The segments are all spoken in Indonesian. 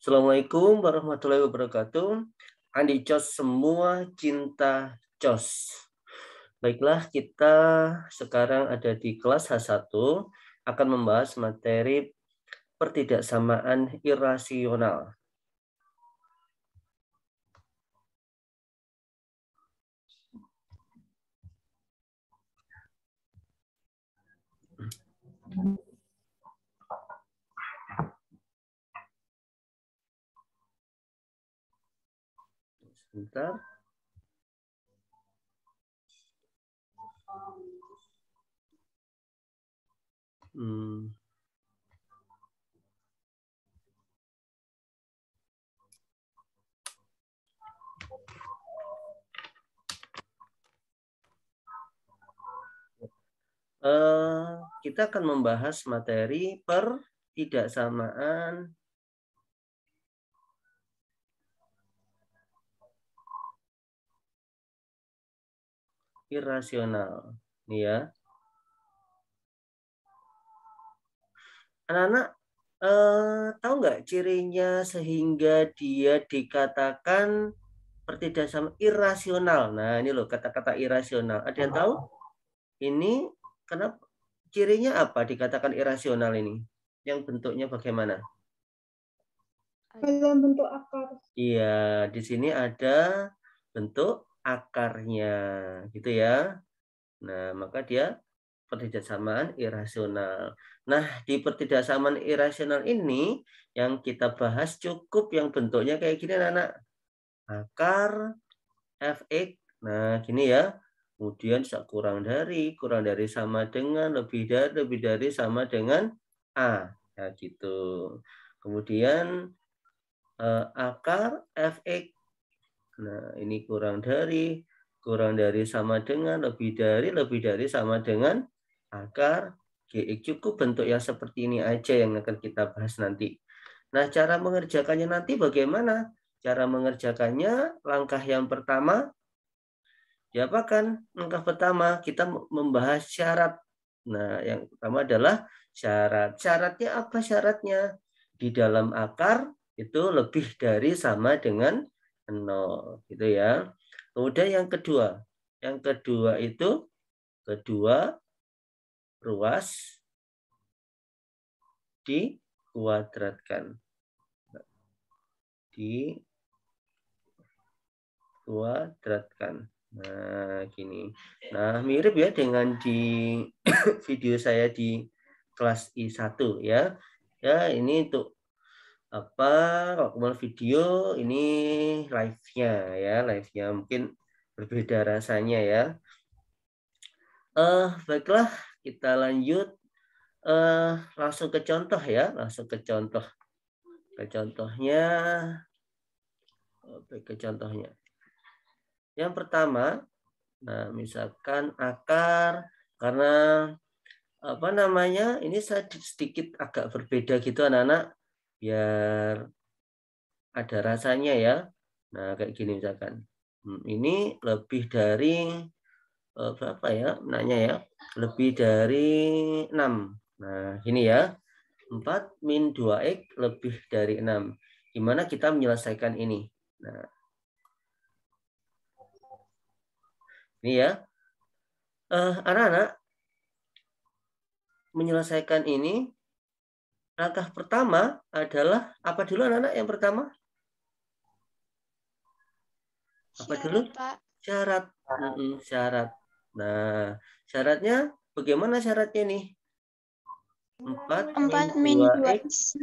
Assalamualaikum warahmatullahi wabarakatuh. Andi Cos semua cinta Cos. Baiklah, kita sekarang ada di kelas H1 akan membahas materi pertidaksamaan irasional. Sebentar. Kita akan membahas materi pertidaksamaan irasional. Nih ya. Anak-anak tahu nggak cirinya sehingga dia dikatakan pertidaksamaan irasional? Nah, ini loh kata-kata irasional. Ada yang tahu? Ini kenapa cirinya apa dikatakan irasional ini? Yang bentuknya bagaimana? Dalam bentuk akar. Iya, di sini ada bentuk akarnya, gitu ya. Nah, maka dia pertidaksamaan irasional. Nah, di pertidaksamaan irasional ini yang kita bahas cukup yang bentuknya kayak gini, anak-anak. Akar fx. Nah, gini ya. Kemudian kurang dari sama dengan, lebih dari sama dengan A. Ya gitu. Kemudian akar fx. Nah, ini kurang dari sama dengan, lebih dari sama dengan akar gx. Cukup bentuk yang seperti ini aja yang akan kita bahas nanti. Nah, cara mengerjakannya nanti bagaimana? Cara mengerjakannya, langkah yang pertama, diapakan? Langkah pertama, kita membahas syarat. Nah, yang pertama adalah syarat. Syaratnya apa syaratnya? Di dalam akar itu lebih dari sama dengan 0. Gitu ya. Kemudian yang kedua. Yang kedua itu, kedua ruas dikuadratkan. Dikuadratkan. Nah, gini. Nah, mirip ya dengan di video saya di kelas I1 ya. Ya, ini untuk apa? Kalau kemudian video ini live-nya ya, live-nya mungkin berbeda rasanya ya. Baiklah, kita lanjut langsung ke contoh ya, langsung ke contoh. Ke contohnya. Ke contohnya. Yang pertama, nah misalkan akar, karena apa namanya, ini saya sedikit agak berbeda gitu anak-anak, biar ada rasanya ya. Nah kayak gini misalkan, ini lebih dari berapa ya, nanya ya, lebih dari 6. Nah ini ya, 4 min 2x lebih dari 6. Gimana kita menyelesaikan ini? Nah ini ya, anak-anak menyelesaikan ini, langkah pertama adalah apa dulu anak-anak yang pertama? Apa Syarat, dulu? Pak. Syarat. Syarat. Nah, syaratnya bagaimana syaratnya nih? 4 min 2x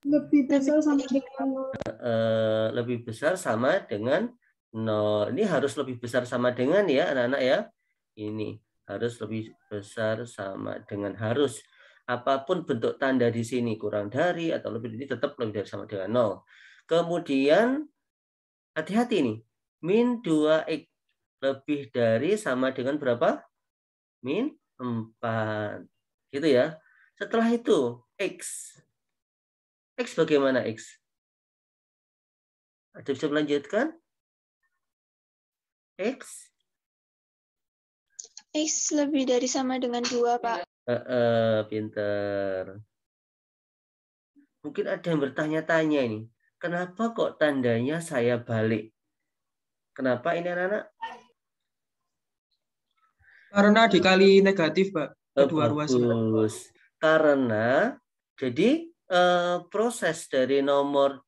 lebih besar sama dengan 0. lebih besar sama dengan 0. Ini harus lebih besar sama dengan ya anak-anak ya. Ini harus lebih besar sama dengan, harus. Apapun bentuk tanda di sini, kurang dari atau lebih dari, tetap lebih dari sama dengan 0. Kemudian hati-hati nih. Min 2x lebih dari sama dengan berapa? Min 4. Gitu ya. Setelah itu x. X bagaimana x? Ada bisa melanjutkan? X. X lebih dari sama dengan 2, Pak. Pinter. Mungkin ada yang bertanya-tanya ini. Kenapa kok tandanya saya balik? Kenapa ini anak-anak? Karena dikali negatif, Pak. Kedua ruasnya. Bagus. Karena jadi proses dari nomor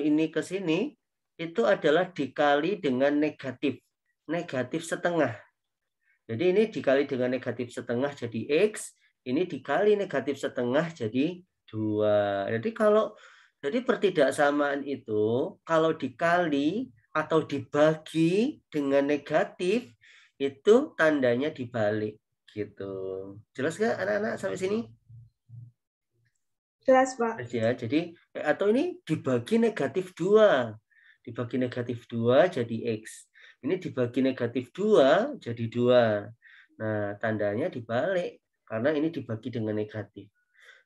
ini ke sini itu adalah dikali dengan negatif. Negatif setengah. Jadi ini dikali dengan negatif setengah jadi X. Ini dikali negatif setengah jadi 2. Jadi pertidaksamaan itu kalau dikali atau dibagi dengan negatif itu tandanya dibalik gitu. Jelas nggak anak-anak sampai sini? Jelas, Pak. Ya, jadi atau ini dibagi negatif 2. Dibagi negatif 2 jadi X. Ini dibagi negatif 2 jadi 2. Nah, tandanya dibalik karena ini dibagi dengan negatif.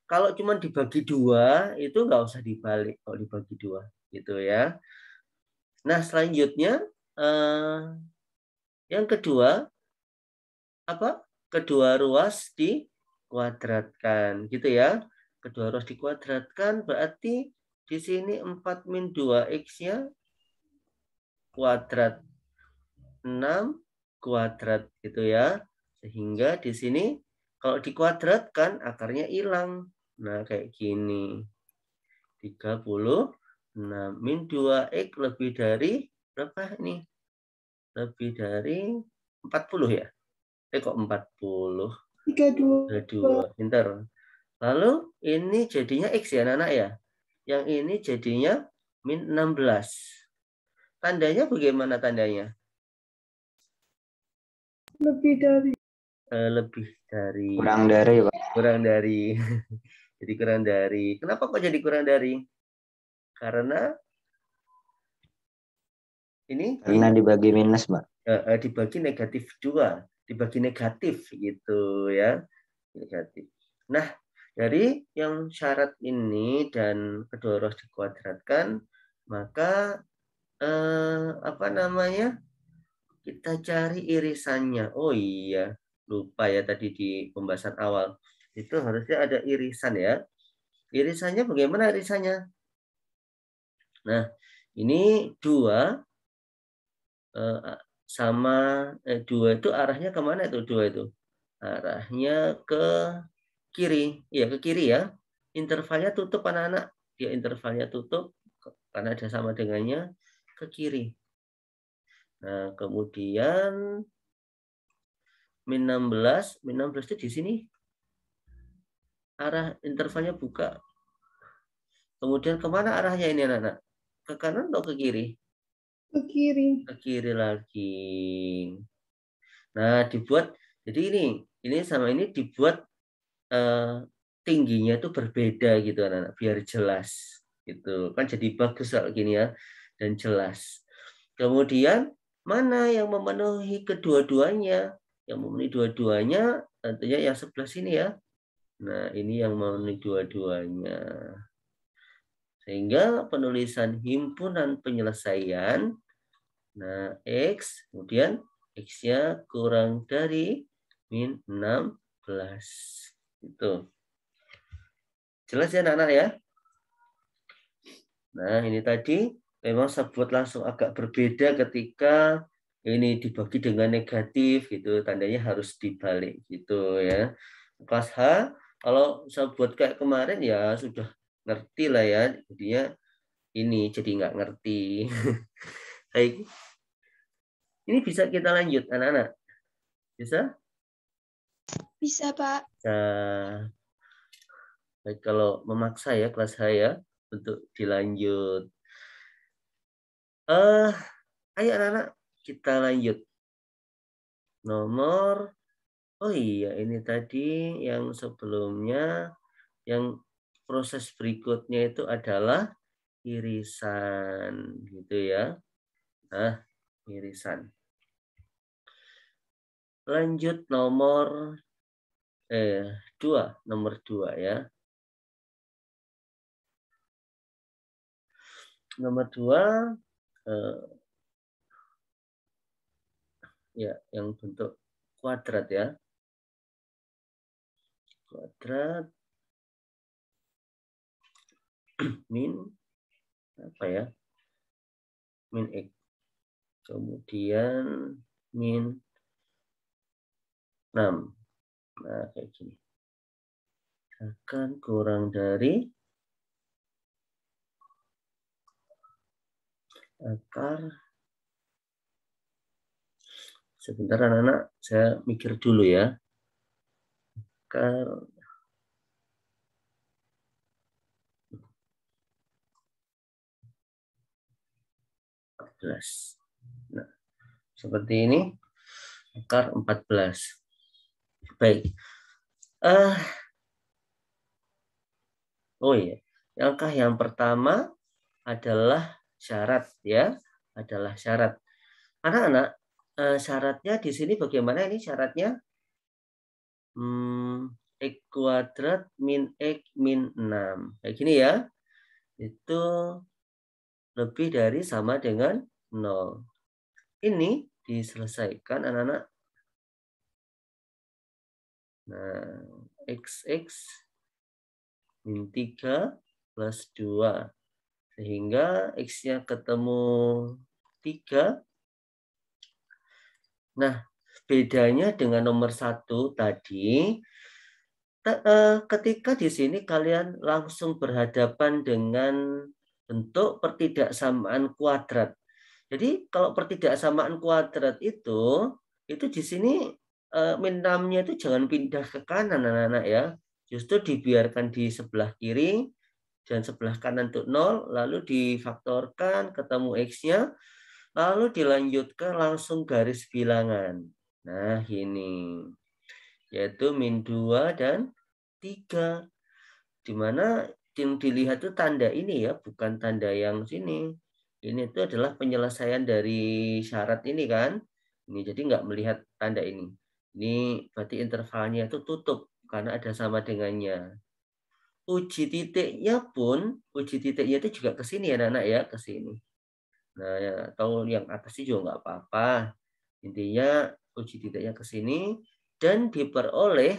Kalau cuma dibagi 2 itu nggak usah dibalik kalau dibagi 2 gitu ya. Nah, selanjutnya yang kedua apa? Kedua ruas dikuadratkan gitu ya. Kedua ruas dikuadratkan berarti di sini 4 min 2x-nya kuadrat 6 kuadrat gitu ya. Sehingga di sini kalau dikuadratkan akarnya hilang. Nah, kayak gini. 36 min 2x lebih dari berapa ini? Lebih dari 40 ya? Kok 40? 32. Pintar. Lalu ini jadinya X ya anak-anak ya. Yang ini jadinya min 16. Tandanya bagaimana tandanya? Lebih dari. Lebih dari. Kurang dari, Pak. Kurang dari. Jadi kurang dari. Kenapa kok jadi kurang dari? Karena ini Karena dibagi minus, Pak. Dibagi negatif 2. Dibagi negatif gitu ya. Negatif. Nah, dari yang syarat ini dan kedua ruas dikuadratkan, maka apa namanya? Kita cari irisannya. Oh iya, lupa ya tadi di pembahasan awal. Itu harusnya ada irisan ya. Irisannya bagaimana irisannya? Nah, ini 2 sama 2 itu arahnya kemana itu 2 itu? Arahnya ke kiri. Ya, ke kiri ya. Intervalnya tutup anak-anak. Dia intervalnya tutup karena ada sama dengannya ke kiri. Nah, kemudian min 16 itu di sini. Arah intervalnya buka. Kemudian kemana arahnya ini anak-anak? Ke kanan atau ke kiri? Ke kiri. Ke kiri lagi. Nah, dibuat jadi ini sama ini dibuat tingginya itu berbeda gitu anak-anak biar jelas gitu kan jadi bagus kalau gini ya dan jelas. Kemudian mana yang memenuhi kedua-duanya? Yang memenuhi dua-duanya tentunya yang sebelah sini ya. Nah, ini yang memenuhi dua-duanya. Sehingga penulisan himpunan penyelesaian, nah X, kemudian X-nya kurang dari min 16. Itu. Jelas ya anak-anak ya? Nah, ini tadi memang saya buat langsung agak berbeda ketika ini dibagi dengan negatif gitu, tandanya harus dibalik gitu ya. Kelas H, kalau saya buat kayak kemarin ya sudah ngerti lah ya, jadinya ini jadi nggak ngerti. Baik, ini bisa kita lanjut anak-anak? Bisa? Bisa, Pak. Nah, baik kalau memaksa ya kelas H ya untuk dilanjut. Ayo anak-anak kita lanjut. Nomor, oh iya ini tadi yang sebelumnya, yang proses berikutnya itu adalah irisan gitu ya. Nah, irisan. Lanjut nomor 2, nomor 2 ya. Nomor 2 ya yang bentuk kuadrat ya. Kuadrat. min apa ya? Min X. Kemudian min 6. Nah, kayak gini. Akan kurang dari akar. Sebentar anak-anak, saya mikir dulu ya. Akar 14. Nah, seperti ini. Akar 14. Baik. Oh iya. Langkah yang pertama adalah syarat ya. Adalah syarat. Anak-anak, syaratnya di sini bagaimana ini syaratnya? X kuadrat min X min 6. Kayak gini ya. Itu lebih dari sama dengan 0. Ini diselesaikan anak-anak. Nah, XX min 3 plus 2. Sehingga X-nya ketemu 3. Nah, bedanya dengan nomor 1 tadi, ketika di sini kalian langsung berhadapan dengan bentuk pertidaksamaan kuadrat. Jadi kalau pertidaksamaan kuadrat itu di sini min 6-nya itu jangan pindah ke kanan anak-anak ya. Justru dibiarkan di sebelah kiri dan sebelah kanan untuk 0, lalu difaktorkan ketemu X-nya, lalu dilanjutkan langsung garis bilangan. Nah, ini yaitu min 2 dan 3. Dimana yang dilihat itu tanda ini ya, bukan tanda yang sini. Ini itu adalah penyelesaian dari syarat ini kan. Ini jadi nggak melihat tanda ini. Ini berarti intervalnya itu tutup karena ada sama dengannya. Uji titiknya itu juga ke sini ya anak-anak ya, ke sini. Nah, ya, atau yang atasnya juga nggak apa-apa. Intinya uji titiknya ke sini dan diperoleh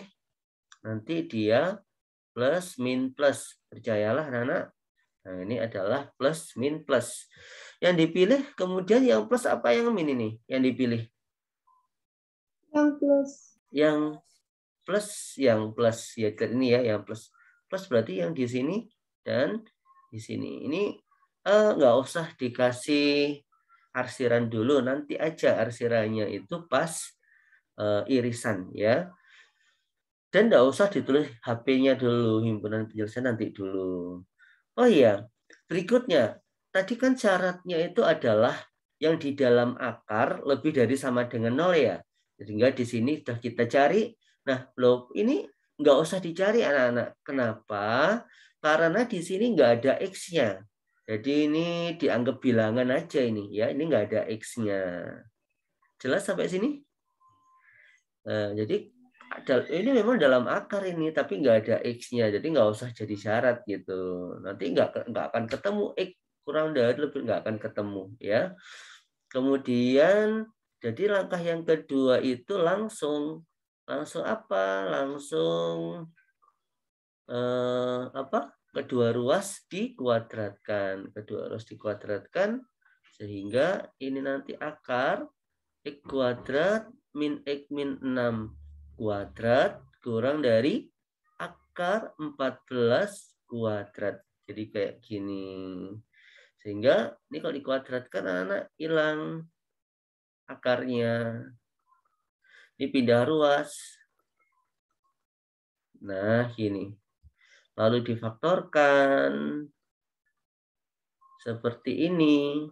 nanti dia plus min plus. Percayalah anak-anak. Nah, ini adalah plus min plus. Yang dipilih kemudian yang plus apa yang min ini? Yang dipilih? Yang plus. Yang plus ya ini ya, yang plus. Plus berarti yang di sini dan di sini. Ini nggak usah dikasih arsiran dulu, nanti aja arsirannya itu pas irisan ya. Dan nggak usah ditulis HP-nya dulu, himpunan penyelesaian nanti dulu. Oh iya, berikutnya. Tadi kan syaratnya itu adalah yang di dalam akar lebih dari sama dengan 0 ya. Sehingga di sini sudah kita cari. Nah, loh, ini nggak usah dicari anak-anak. Kenapa? Karena di sini nggak ada X-nya. Jadi ini dianggap bilangan aja ini ya. Ini nggak ada X-nya. Jelas sampai sini? Nah, jadi ini memang dalam akar ini, tapi nggak ada X-nya. Jadi nggak usah jadi syarat gitu. Nanti nggak akan ketemu X. Kurang dari lebih nggak akan ketemu ya. Kemudian jadi langkah yang kedua itu langsung apa? Langsung kedua ruas dikuadratkan. Kedua ruas dikuadratkan sehingga ini nanti akar X kuadrat min X min 6 kuadrat kurang dari akar 14 kuadrat. Jadi kayak gini. Sehingga ini kalau dikuadratkan anak-anak hilang akarnya. Ini pindah ruas. Nah, gini. Lalu difaktorkan. Seperti ini.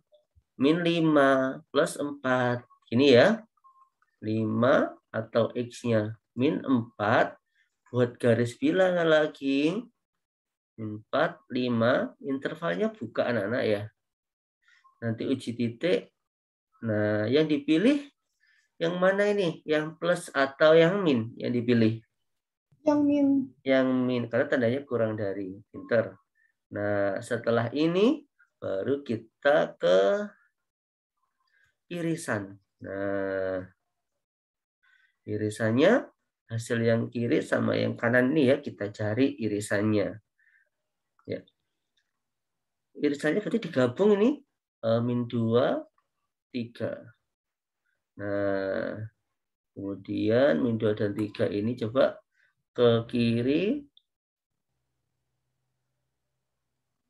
Min 5 plus 4. Gini ya. 5 atau X-nya min 4. Buat garis bilangan lagi. Min 4, 5. Intervalnya buka anak-anak ya. Nanti uji titik. Nah, yang dipilih yang mana ini? Yang plus atau yang min yang dipilih? Yang min. Yang min, karena tandanya kurang dari. Pinter. Nah, setelah ini baru kita ke irisan. Nah, irisannya hasil yang kiri sama yang kanan ini ya, kita cari irisannya. Ya. irisannya berarti digabung ini min 2, 3. Nah, kemudian min 2 dan 3 ini coba ke kiri,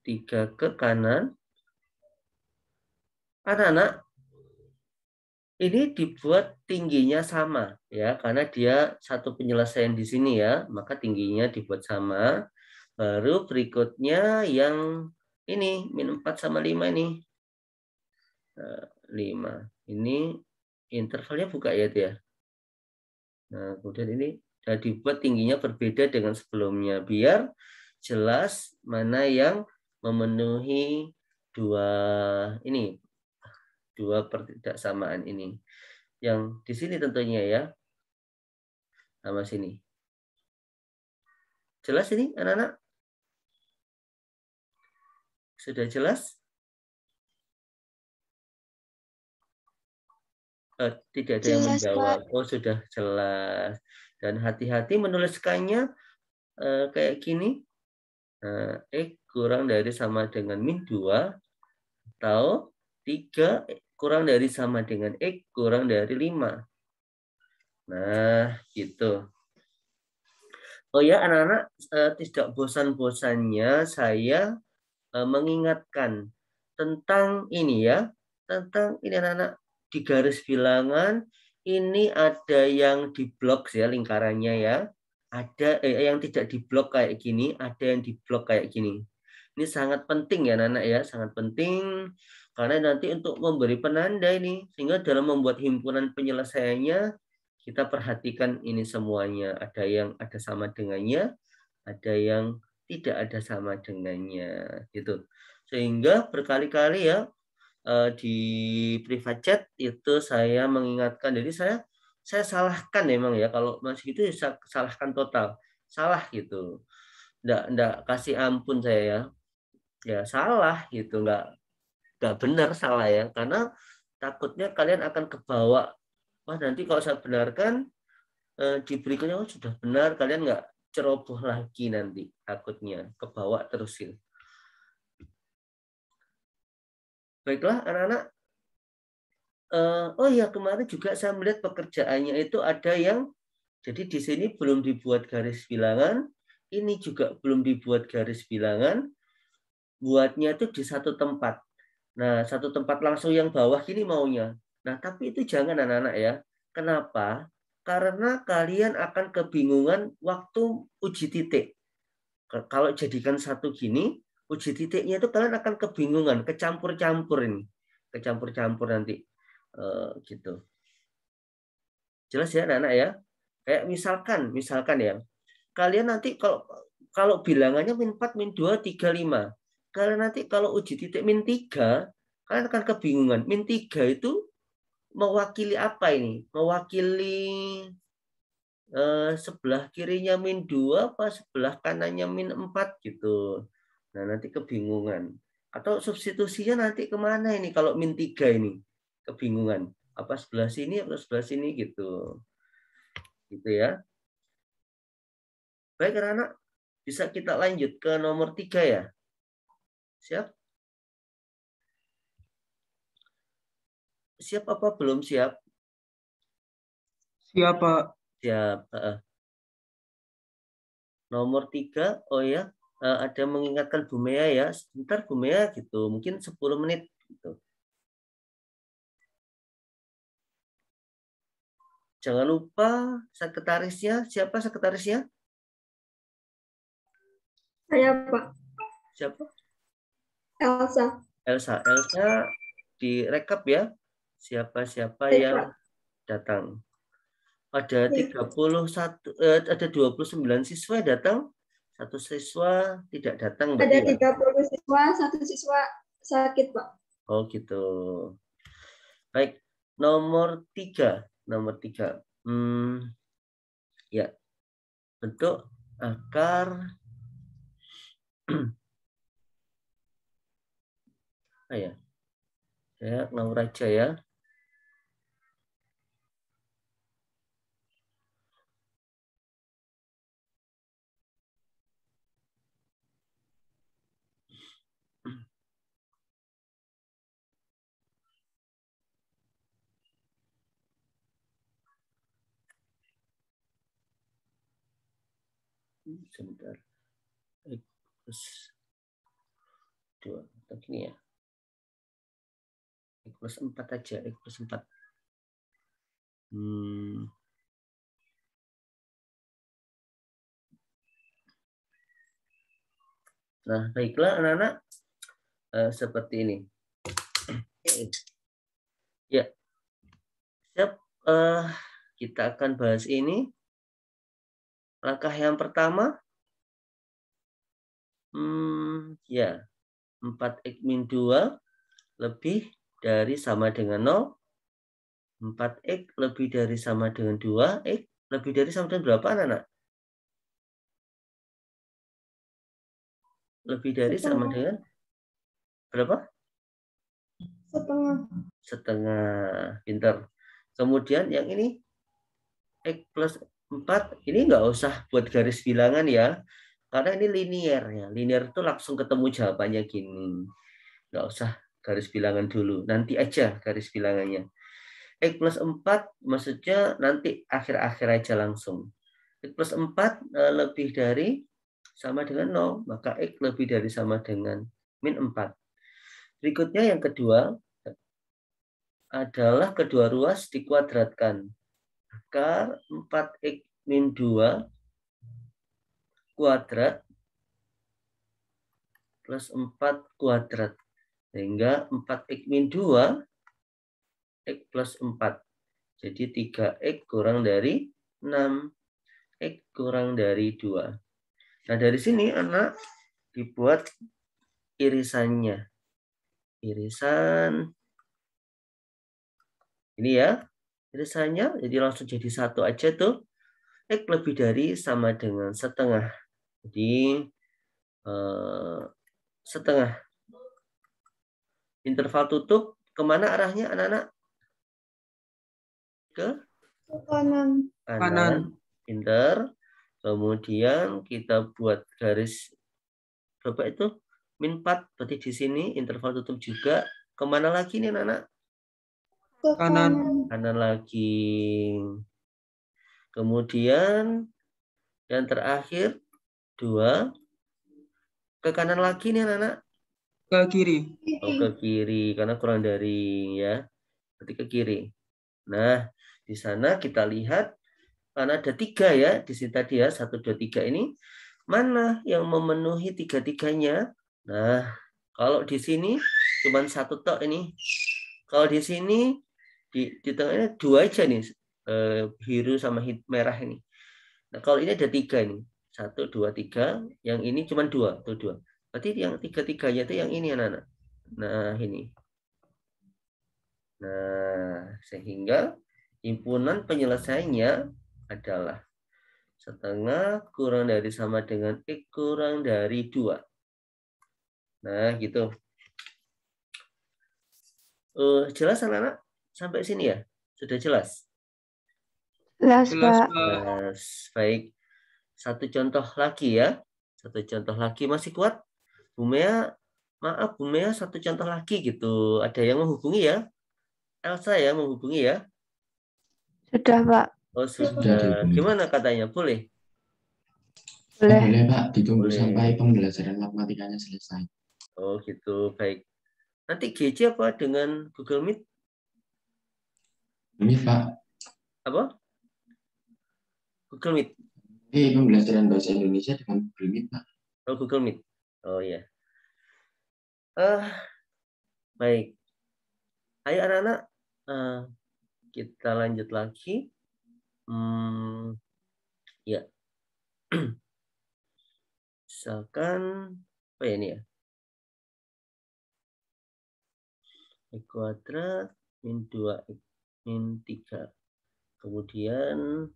3 ke kanan. Anak-anak, ini dibuat tingginya sama ya, karena dia satu penyelesaian di sini ya, maka tingginya dibuat sama. Baru berikutnya yang ini min 4 sama 5 ini. 5. Ini intervalnya buka ya dia. Nah, kemudian ini sudah dibuat tingginya berbeda dengan sebelumnya biar jelas mana yang memenuhi dua pertidaksamaan ini. Yang di sini tentunya ya. Sama sini. Jelas ini anak-anak? Sudah jelas? Tidak ada yang Jelas, menjawab. Oh, sudah jelas. Dan hati-hati menuliskannya kayak gini. X kurang dari sama dengan min 2 atau 3 kurang dari sama dengan X kurang dari 5. Nah, gitu. Oh ya, anak-anak, tidak bosan-bosannya saya mengingatkan tentang ini ya, tentang ini anak-anak di garis bilangan ini ada yang diblok ya lingkarannya ya, ada yang tidak diblok kayak gini, ada yang diblok kayak gini. Ini sangat penting ya anak-anak ya, sangat penting karena nanti untuk memberi penanda ini sehingga dalam membuat himpunan penyelesaiannya kita perhatikan ini semuanya, ada yang ada sama dengannya, ada yang tidak ada sama dengannya gitu. Sehingga berkali-kali ya di private chat itu saya mengingatkan, jadi saya salahkan memang ya kalau masih itu saya salahkan total, salah gitu. Enggak kasih ampun saya ya. Ya salah gitu, enggak benar salah ya, karena takutnya kalian akan kebawa. Wah, nanti kalau saya benarkan di berikutnya sudah benar, kalian nggak ceroboh lagi nanti, takutnya kebawa terusin. Baiklah anak-anak. Oh ya, kemarin juga saya melihat pekerjaannya itu ada yang jadi di sini belum dibuat garis bilangan, ini juga belum dibuat garis bilangan, buatnya itu di satu tempat. Nah, satu tempat langsung yang bawah gini maunya. Nah, tapi itu jangan anak-anak ya. Kenapa? Karena kalian akan kebingungan waktu uji titik. Kalau jadikan satu gini, uji titiknya itu kalian akan kebingungan, kecampur-campur ini. Kecampur-campur nanti. Gitu. Jelas ya anak-anak ya? Kayak misalkan ya. Kalian nanti kalau bilangannya min 4, min 2, 3, 5. Kalian nanti kalau uji titik min 3, kalian akan kebingungan. Min 3 itu mewakili apa ini? Mewakili sebelah kirinya min 2 apa sebelah kanannya min 4 gitu. Nah, nanti kebingungan. Atau substitusinya nanti kemana ini kalau min 3 ini? Kebingungan. Apa sebelah sini atau sebelah sini gitu. Gitu ya. Baik anak-anak, bisa kita lanjut ke nomor 3 ya. Siap? Siap apa belum siap? Siap, Pak. Siap. Nomor 3, oh ya, ada mengingatkan Bu Mea ya. Sebentar Bu Mea gitu, mungkin 10 menit gitu. Jangan lupa sekretarisnya, siapa sekretarisnya? Saya, Pak. Siapa? Elsa. Elsa direkap ya. Siapa-siapa Baik, yang Pak. datang. Ada Baik. 31 ada 29 siswa datang. Satu siswa tidak datang Ada berarti ya. 30 siswa, satu siswa sakit, Pak. Oh gitu. Baik, nomor 3. Nomor 3. Ya, bentuk akar ya. Saya ngawur aja ya. sebentar. X plus 2. Begini ya. X plus 4 aja. X plus 4. Nah, baiklah anak-anak. Seperti ini. Ya. Siap. Kita akan bahas ini. Langkah yang pertama. Ya. 4x min 2 lebih dari sama dengan 0. 4x lebih dari sama dengan 2. X lebih dari sama dengan berapa anak-anak? Lebih dari sama dengan berapa? Setengah. Pintar. Kemudian yang ini X plus 4. Ini nggak usah buat garis bilangan ya. Karena ini linear ya. Linear itu langsung ketemu jawabannya gini. Nggak usah garis bilangan dulu. Nanti aja garis bilangannya. X plus 4 maksudnya nanti akhir-akhir aja langsung. X plus 4 lebih dari sama dengan 0. Maka X lebih dari sama dengan min 4. Berikutnya yang kedua adalah kedua ruas dikuadratkan. Akar 4x min 2 kuadrat plus 4 kuadrat. Sehingga 4x min 2 X plus 4. Jadi 3x kurang dari 6. X kurang dari 2. Nah dari sini anak dibuat irisannya. Irisan ini ya. Irisannya jadi langsung jadi 1 aja tuh. X lebih dari sama dengan setengah. Jadi setengah. Interval tutup kemana arahnya anak-anak? Ke kanan. Kanan. Pinter. Kemudian kita buat garis berapa itu? Min 4. Berarti di sini interval tutup juga. Kemana lagi nih anak-anak? Ke Kanan. Kanan lagi. Kemudian yang terakhir 2. Ke kanan lagi nih anak-anak. Ke kiri. Oh, ke kiri. Karena kurang dari ya. Berarti ke kiri. Nah, di sana kita lihat karena ada 3 ya. Di sini tadi ya. 1, 2, 3 ini. Mana yang memenuhi 3-tiganya? Nah, kalau di sini cuma 1 tok ini. Kalau di sini di tengahnya 2 aja nih. Biru sama merah ini. Nah, kalau ini ada 3 ini. 1, 2, 3. Yang ini cuma 2. Tuh 2. Berarti yang 3-tiganya itu yang ini anak-anak. Nah, ini. Nah, sehingga himpunan penyelesaiannya adalah setengah kurang dari sama dengan X kurang dari 2. Nah, gitu. Jelas anak-anak? Sampai sini ya? Sudah jelas? Jelas, Pak. Jelas. Baik. Satu contoh lagi ya. Satu contoh lagi. Masih kuat? Bu Mea, maaf Bu Mea, satu contoh lagi gitu. Ada yang menghubungi ya? Elsa ya menghubungi ya? Sudah, Pak. Oh, sudah. Gimana katanya? Boleh? Boleh Pak, ditunggu Boleh. sampai pembelajaran matematikanya selesai. Oh gitu, baik. Nanti GC apa dengan Google Meet? Ini Pak, Apa? Google Meet. ini pembelajaran bahasa Indonesia dengan Google Meet Pak. Oh, Google Meet. Oh ya. Baik. Ayo anak-anak, kita lanjut lagi. Ya. Misalkan apa ya ini ya? X kuadrat min 2x min 3. Kemudian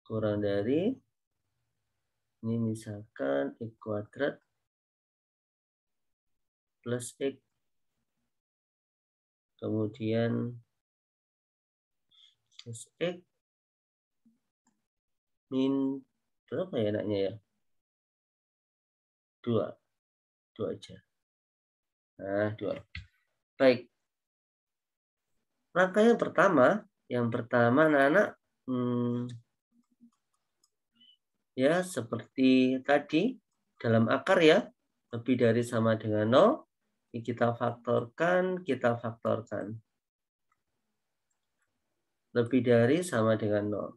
kurang dari ini misalkan X kuadrat plus X. Kemudian plus X min berapa ya enaknya ya? 2. 2 aja. Nah, 2. Baik. Langkah yang pertama anak-anak Ya, seperti tadi dalam akar ya, lebih dari sama dengan 0, kita faktorkan. Lebih dari sama dengan 0.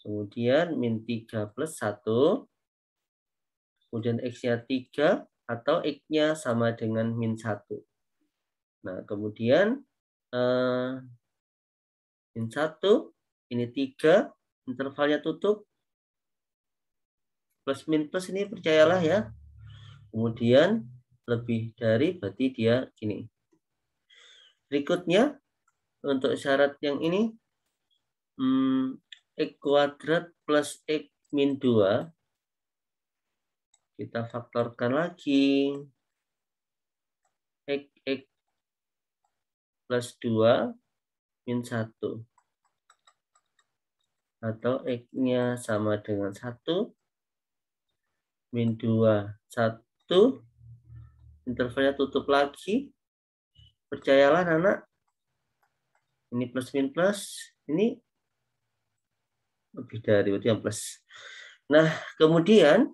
Kemudian min 3 plus 1. Kemudian X-nya 3 atau X-nya sama dengan min 1. Nah, kemudian min 1, ini 3, intervalnya tutup. Plus min plus ini percayalah ya. Kemudian lebih dari berarti dia gini. Berikutnya, untuk syarat yang ini, X kuadrat plus X min 2, kita faktorkan lagi. X plus 2 min 1. Atau X-nya sama dengan 1, min 2, 1. Intervalnya tutup lagi. Percayalah anak. Ini plus min plus. Ini lebih dari berarti yang plus. Nah, kemudian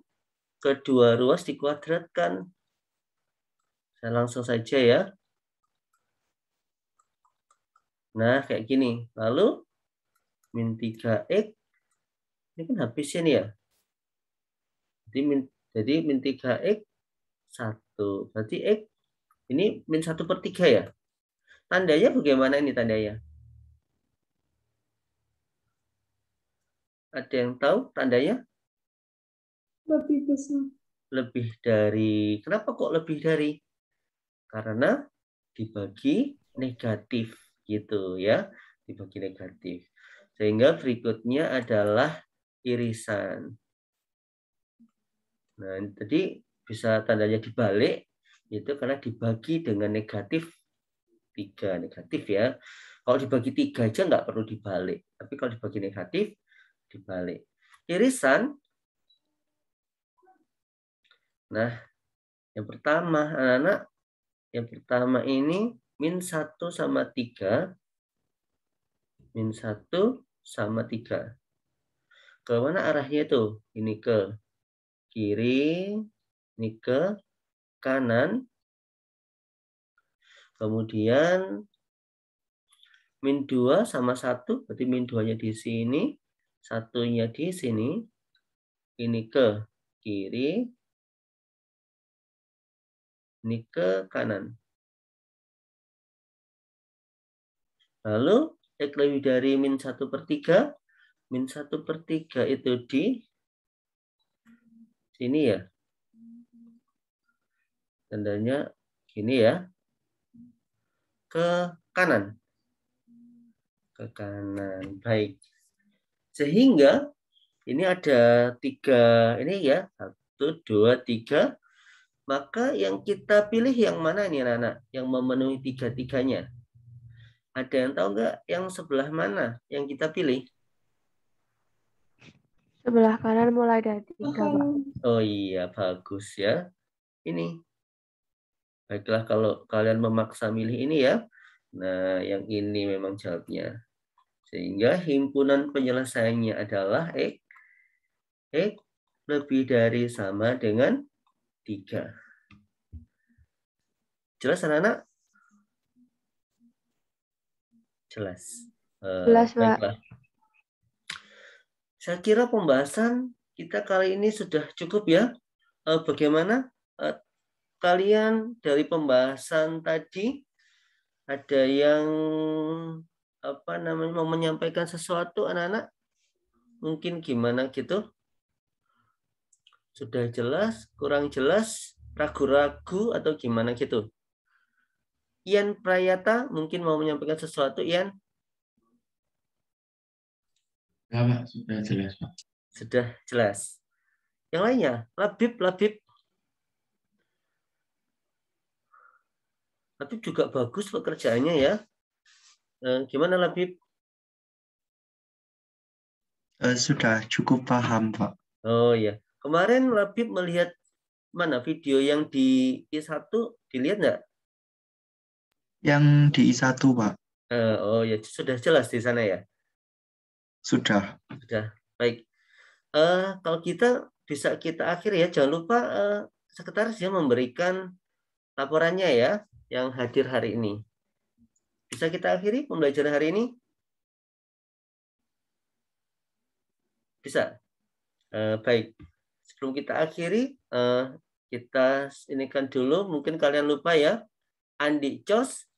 kedua ruas dikuadratkan. Saya langsung saja ya. Nah, kayak gini. Lalu min 3X. Ini kan habisnya nih ya. Jadi min 3X 1. Berarti X ini min 1/3 ya. Tandanya bagaimana ini tandanya? Ada yang tahu tandanya? Lebih besar. Lebih dari. Kenapa kok lebih dari? Karena dibagi negatif gitu ya. Dibagi negatif. Sehingga berikutnya adalah irisan. Nah, tadi bisa tandanya dibalik, itu karena dibagi dengan negatif 3. Negatif ya. Kalau dibagi 3 aja nggak perlu dibalik. Tapi kalau dibagi negatif, dibalik. Irisan. Nah, yang pertama, anak-anak, yang pertama ini min 1 sama 3. Min 1 sama 3. Ke mana arahnya itu? Ini ke kiri, ini ke kanan. Kemudian min 2 sama 1, berarti min 2-nya di sini, 1-nya di sini. Ini ke kiri, ini ke kanan. Lalu X lebih dari min 1/3. Min 1/3 itu di sini ya. Tandanya gini ya. Ke kanan. Ke kanan. Baik. Sehingga ini ada 3. Ini ya. 1, 2, 3. Maka yang kita pilih yang mana nih anak-anak? Yang memenuhi 3-3-nya. Ada yang tahu nggak yang sebelah mana yang kita pilih? Sebelah kanan mulai dari 3, Pak. Oh iya, bagus ya. Ini. Baiklah kalau kalian memaksa milih ini ya. Nah, yang ini memang jawabnya. Sehingga himpunan penyelesaiannya adalah X. X lebih dari sama dengan 3. Jelas anak-anak? Jelas. Jelas, Pak. Baiklah. Saya kira pembahasan kita kali ini sudah cukup ya. Bagaimana kalian dari pembahasan tadi ada yang mau menyampaikan sesuatu anak-anak? Mungkin gimana gitu? Sudah jelas, kurang jelas, ragu-ragu atau gimana gitu? Ian Prayata mungkin mau menyampaikan sesuatu, Ian? Ya, Pak, sudah jelas, Pak. Sudah jelas. Yang lainnya, Labib. Labib juga bagus pekerjaannya ya. Gimana Labib? Sudah cukup paham, Pak. Oh ya, kemarin Labib melihat mana video yang di I1, dilihat nggak? Yang di I1, Pak. Oh ya, sudah jelas di sana ya? Sudah. Sudah, baik. Kalau kita bisa kita akhiri ya, jangan lupa sekretaris ya memberikan laporannya ya yang hadir hari ini. Bisa kita akhiri pembelajaran hari ini? Bisa. Baik. Sebelum kita akhiri, kita inikan dulu. Mungkin kalian lupa ya. Andi Cos.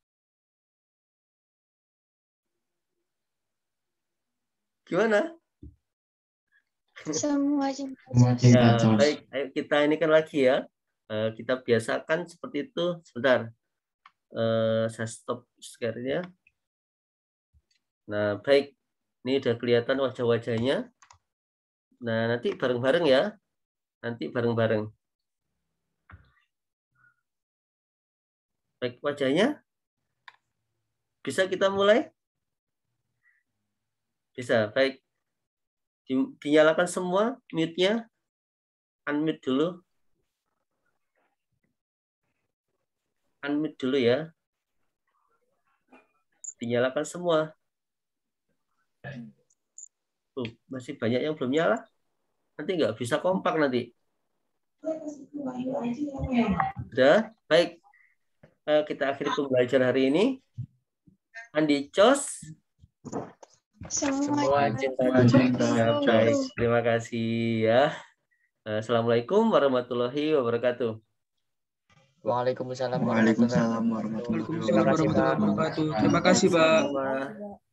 Gimana? Semua Semua cinta. cinta Ya, Jos. baik. Ayo kita inikan lagi ya. Kita biasakan seperti itu. Sebentar. Saya stop share-nya. Nah, baik. Ini udah kelihatan wajah-wajahnya. Nah, nanti bareng-bareng ya. Nanti bareng-bareng. Baik, wajahnya. Bisa kita mulai? Bisa, baik. Dinyalakan semua mute-nya. Unmute dulu. Unmute dulu ya. Dinyalakan semua. Masih banyak yang belum nyala. Nanti nggak bisa kompak nanti. Sudah, baik. Kita akhiri pembelajaran hari ini. Andi Cos. Semua Semua cinta Ya, Jos. baik. Terima kasih ya. Assalamualaikum warahmatullahi wabarakatuh. Waalaikumsalam Waalaikumsalam warahmatullahi Waalaikumsalam Terima kasih, Pak. warahmatullahi wabarakatuh. Terima kasih, Pak. Sama.